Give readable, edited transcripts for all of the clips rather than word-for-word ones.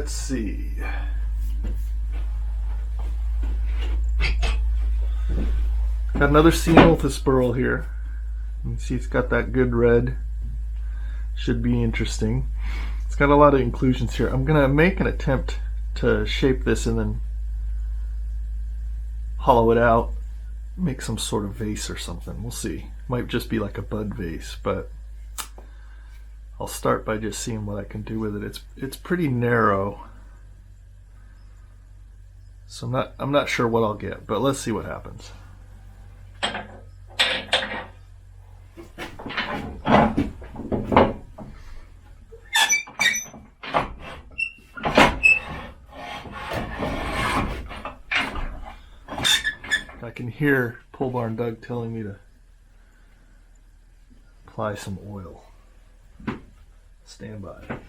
let's see. Got another Ceanothus burl here. You can see it's got that good red. Should be interesting. It's got a lot of inclusions here. I'm gonna make an attempt to shape this and then hollow it out, make some sort of vase or something. We'll see. Might just be like a bud vase, but I'll start by just seeing what I can do with it. It's pretty narrow, so I'm not sure what I'll get, but let's see what happens. I can hear Pole Barn Doug telling me to apply some oil. Stand by.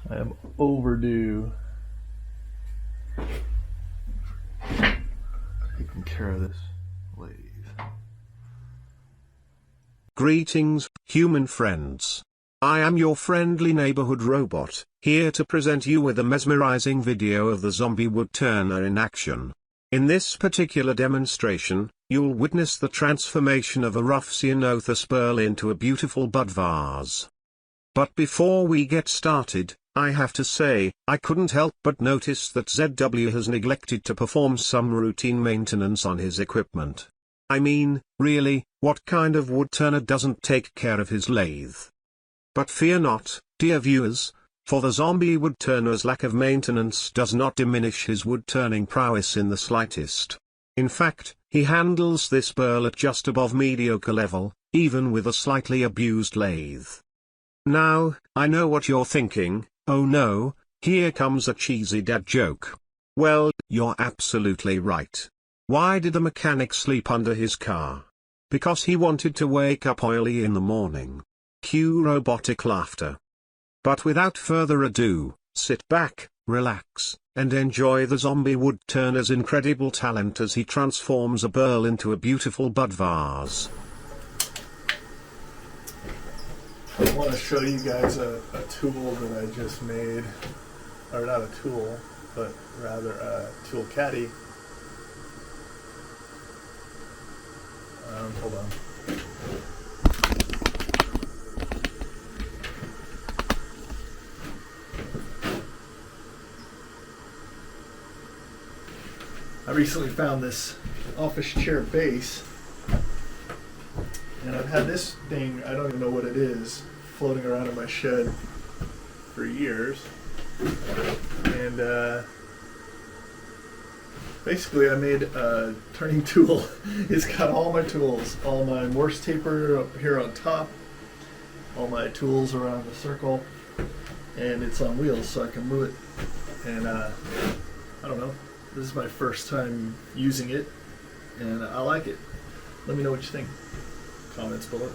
I am overdue taking care of this lathe. Greetings, human friends. I am your friendly neighborhood robot, here to present you with a mesmerizing video of the zombie wood turner in action. In this particular demonstration, you'll witness the transformation of a rough Ceanothus burl into a beautiful bud vase. But before we get started, I have to say, I couldn't help but notice that ZW has neglected to perform some routine maintenance on his equipment. I mean, really, what kind of wood turner doesn't take care of his lathe? But fear not, dear viewers, for the zombie wood turner's lack of maintenance does not diminish his wood turning prowess in the slightest. In fact, he handles this burl at just above mediocre level, even with a slightly abused lathe. Now, I know what you're thinking, oh no, here comes a cheesy dad joke. Well, you're absolutely right. Why did the mechanic sleep under his car? Because he wanted to wake up early in the morning. Cue robotic laughter. But without further ado, sit back, relax, and enjoy the zombie wood turner's incredible talent as he transforms a burl into a beautiful bud vase. I want to show you guys a tool that I just made, or not a tool, but rather a tool caddy. Hold on. I recently found this office chair base, and I've had this thing, I don't even know what it is, floating around in my shed for years. And basically I made a turning tool. It's got all my tools, all my Morse taper up here on top, all my tools around the circle, and it's on wheels so I can move it. And I don't know. This is my first time using it, and I like it. Let me know what you think. Comments below.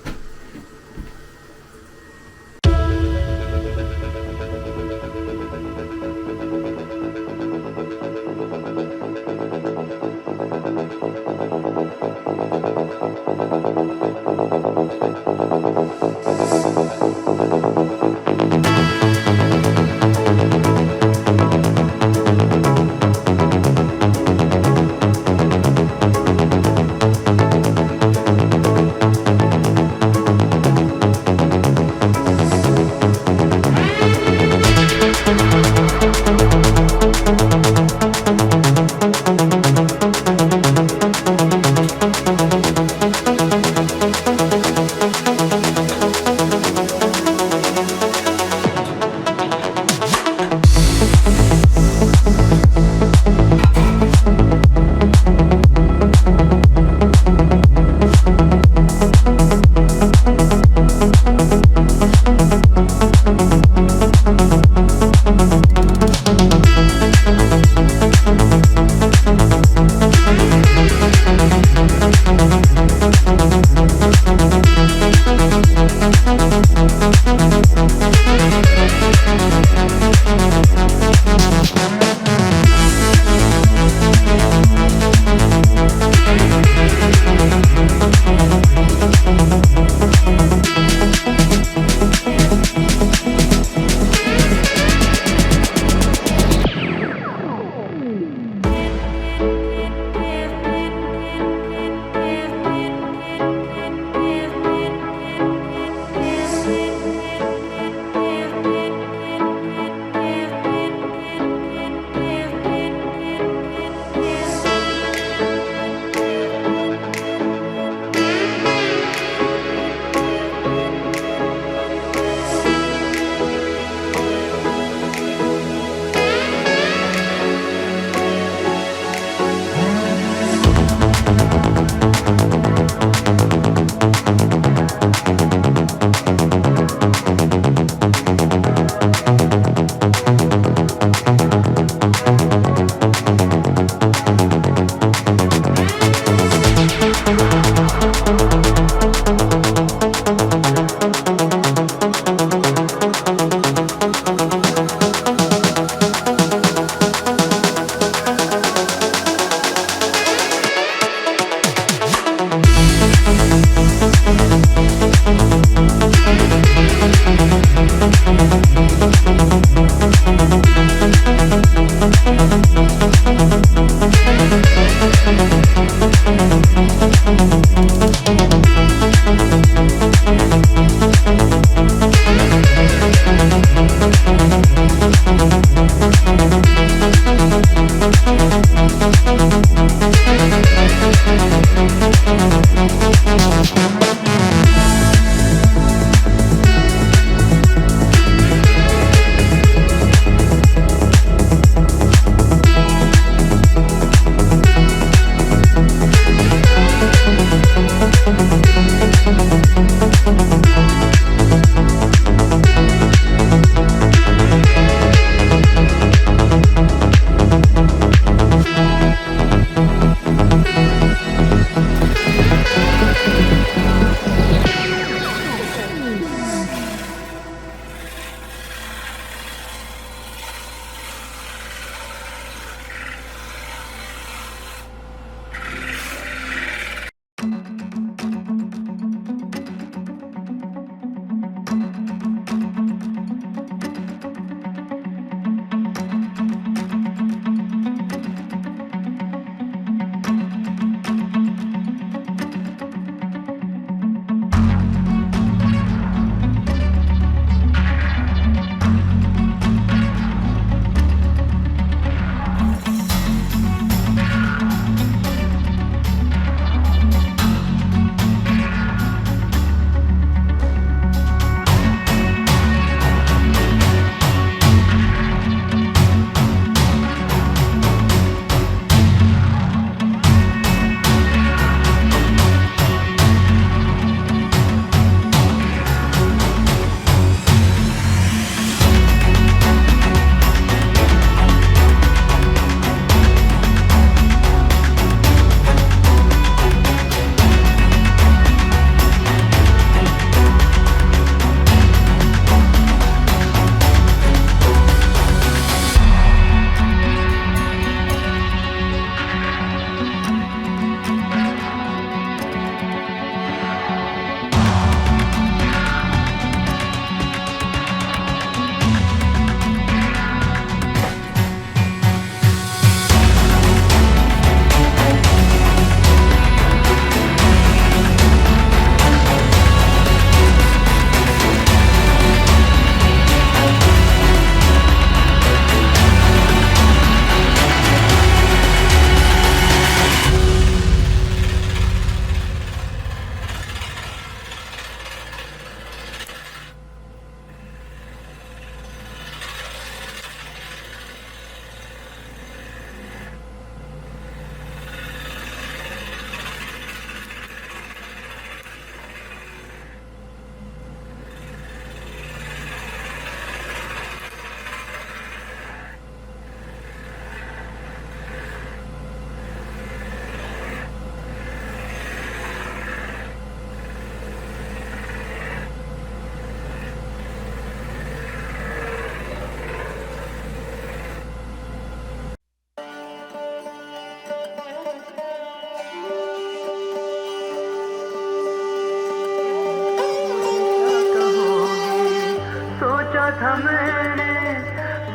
था मैंने,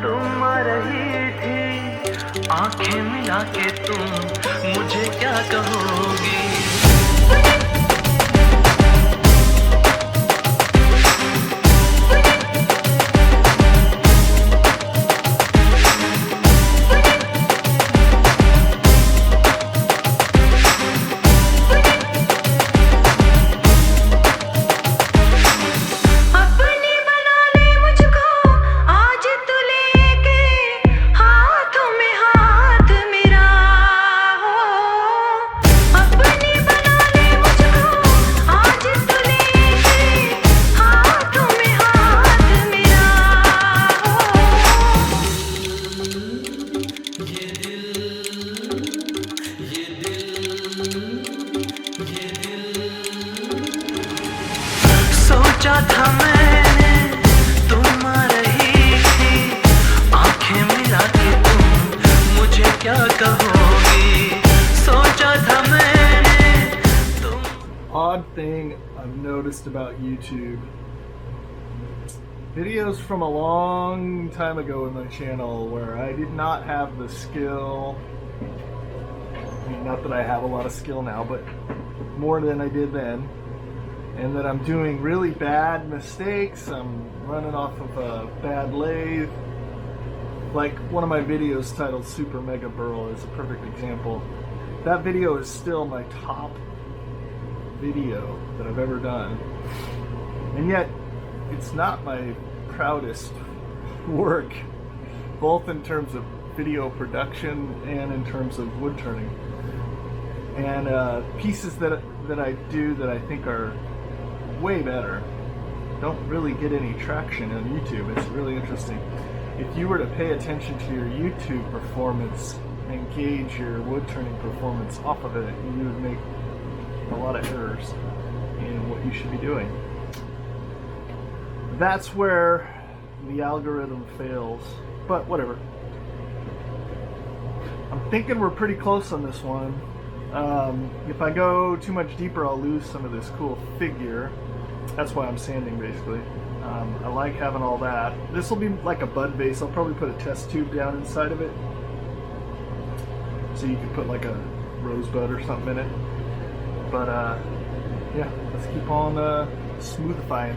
तुम आ रही थी, आंखें मिला के तुम मुझे क्या कहोगी। सोचा था मैंने, तुम आ रही थी, आंखें मिला के तुम मुझे क्या कहोगी। सोचा था मैंने तुम। Odd thing I've noticed about YouTube. Videos from a long time ago in my channel where I did not have the skill. I mean, not that I have a lot of skill now, but more than I did then. and that I'm doing really bad mistakes. I'm running off of a bad lathe. Like one of my videos titled Super Mega Burl is a perfect example. That video is still my top video that I've ever done. And yet, it's not my proudest work, both in terms of video production and in terms of wood turning. And pieces that I do that I think are way better don't really get any traction on YouTube. It's really interesting. If you were to pay attention to your YouTube performance and gauge your wood turning performance off of it, you would make a lot of errors in what you should be doing. That's where the algorithm fails, but whatever. I'm thinking we're pretty close on this one. If I go too much deeper, I'll lose some of this cool figure. That's why I'm sanding, basically. I like having all that. This will be like a bud vase. I'll probably put a test tube down inside of it, so you can put like a rosebud or something in it. But yeah, let's keep on smoothifying.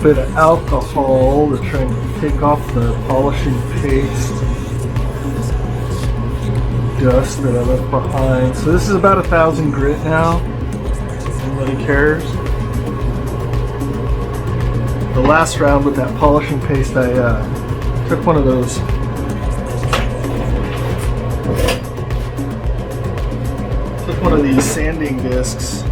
Bit of alcohol to try and take off the polishing paste dust that I left behind. So this is about 1,000 grit now. Nobody cares. The last round with that polishing paste, I took one of those these sanding discs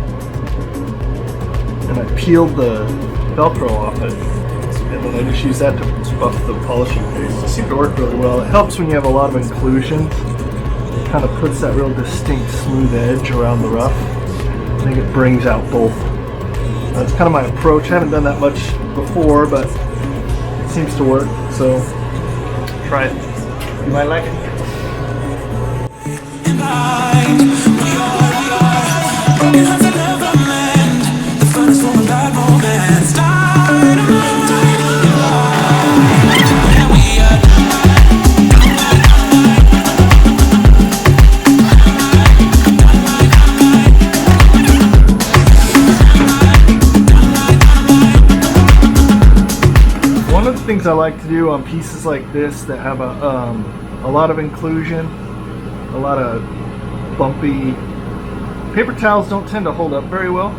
and I peeled the Velcro off it, and then I just use that to buff the polishing paste. It seemed to work really well. It helps when you have a lot of inclusions. It kind of puts that real distinct smooth edge around the rough. I think it brings out both. That's kind of my approach. I haven't done that much before, but it seems to work, so try it. You might like it. One of the things I like to do on pieces like this that have a lot of inclusion, a lot of bumpy paper towels don't tend to hold up very well.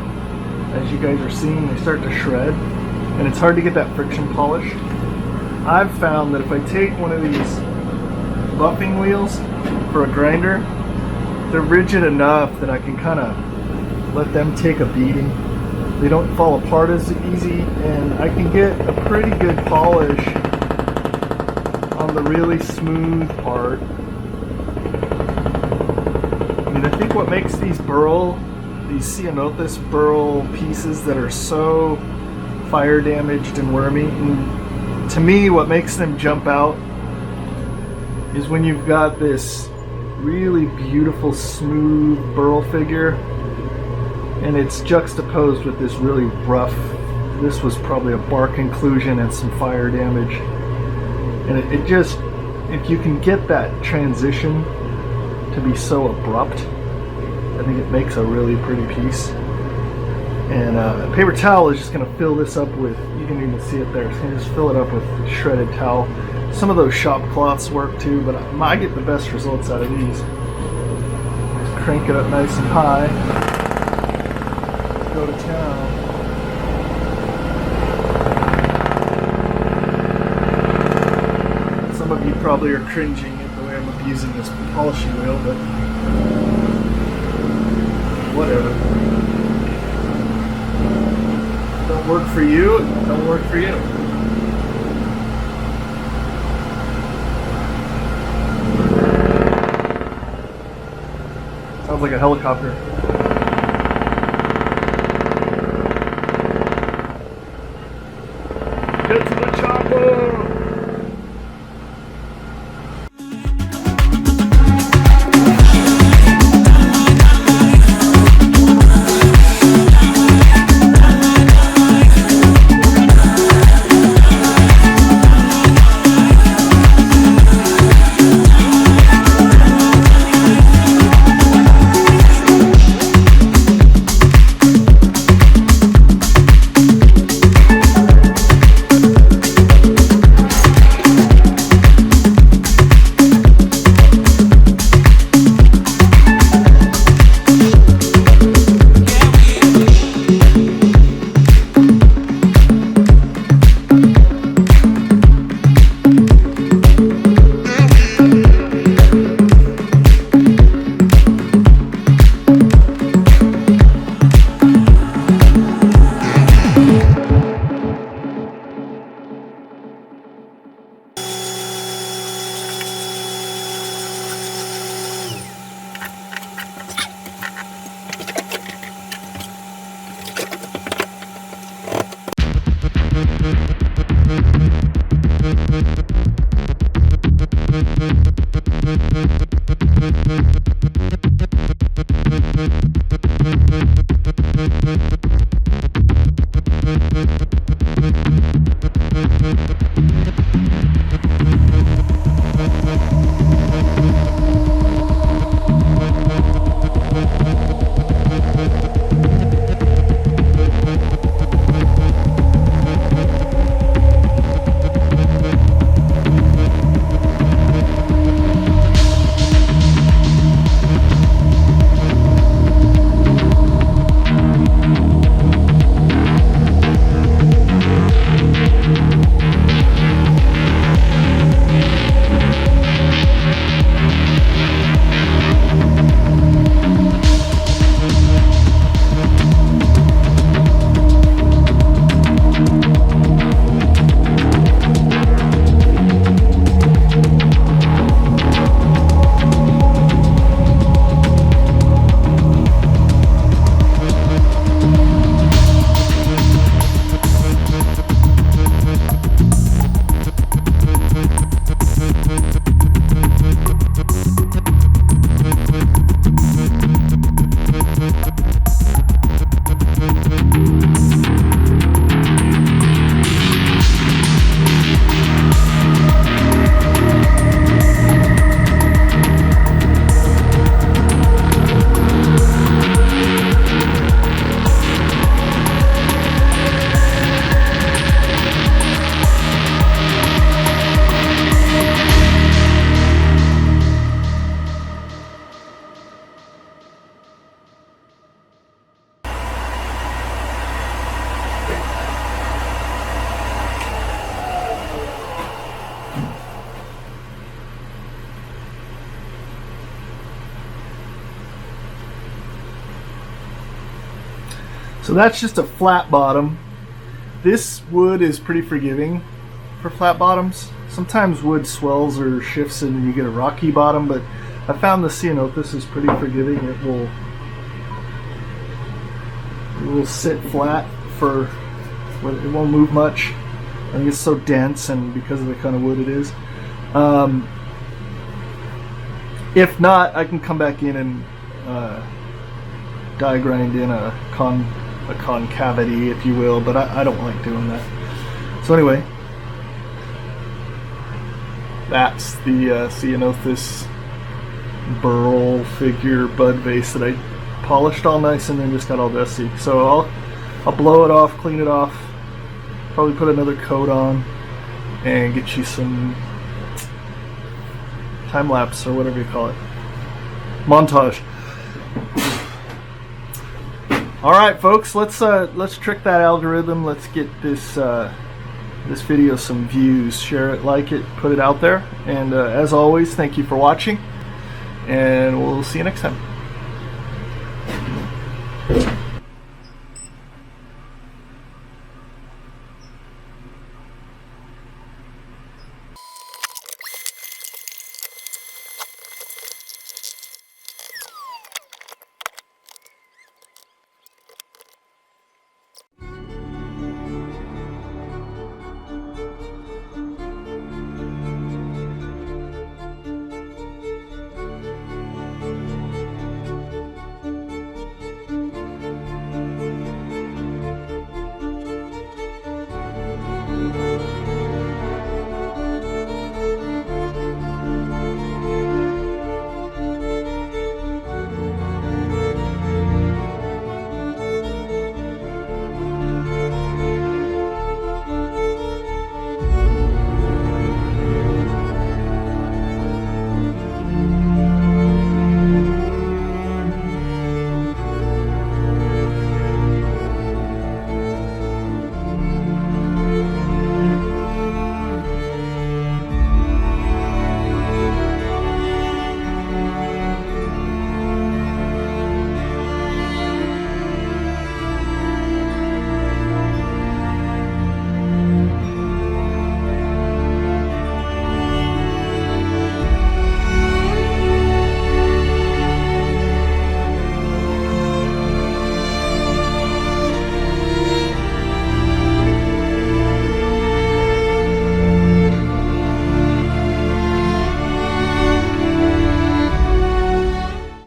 As you guys are seeing, they start to shred, and it's hard to get that friction polished. I've found that if I take one of these buffing wheels for a grinder, they're rigid enough that I can kind of let them take a beating. They don't fall apart as easy, and I can get a pretty good polish on the really smooth part think what makes these Ceanothus burl pieces that are so fire damaged and wormy, and to me what makes them jump out is when you've got this really beautiful smooth burl figure and it's juxtaposed with this really rough, this was probably a bark inclusion and some fire damage, and it just, if you can get that transition to be so abrupt, I think it makes a really pretty piece. And a paper towel is just going to fill this up with, you can even see it there, it's going to just fill it up with shredded towel. Some of those shop cloths work too, but I get the best results out of these. Just crank it up nice and high, go to town. Some of you probably are cringing at the way I'm abusing this polishing wheel, but whatever. Don't work for you, don't work for you. Sounds like a helicopter. Get to the chopper! So that's just a flat bottom. This wood is pretty forgiving for flat bottoms. Sometimes wood swells or shifts and you get a rocky bottom, but I found the ceanothus is pretty forgiving. It will sit flat for, it won't move much. I think it's so dense, and because of the kind of wood it is. If not, I can come back in and die grind in a concavity, if you will, but I don't like doing that. So anyway, that's the ceanothus burl figure bud vase that I polished all nice and then just got all dusty. So I'll blow it off, clean it off, probably put another coat on, and get you some time lapse or whatever you call it, montage. All right, folks, let's trick that algorithm. Let's get this this video some views. Share it, like it, put it out there. And as always, thank you for watching, and we'll see you next time.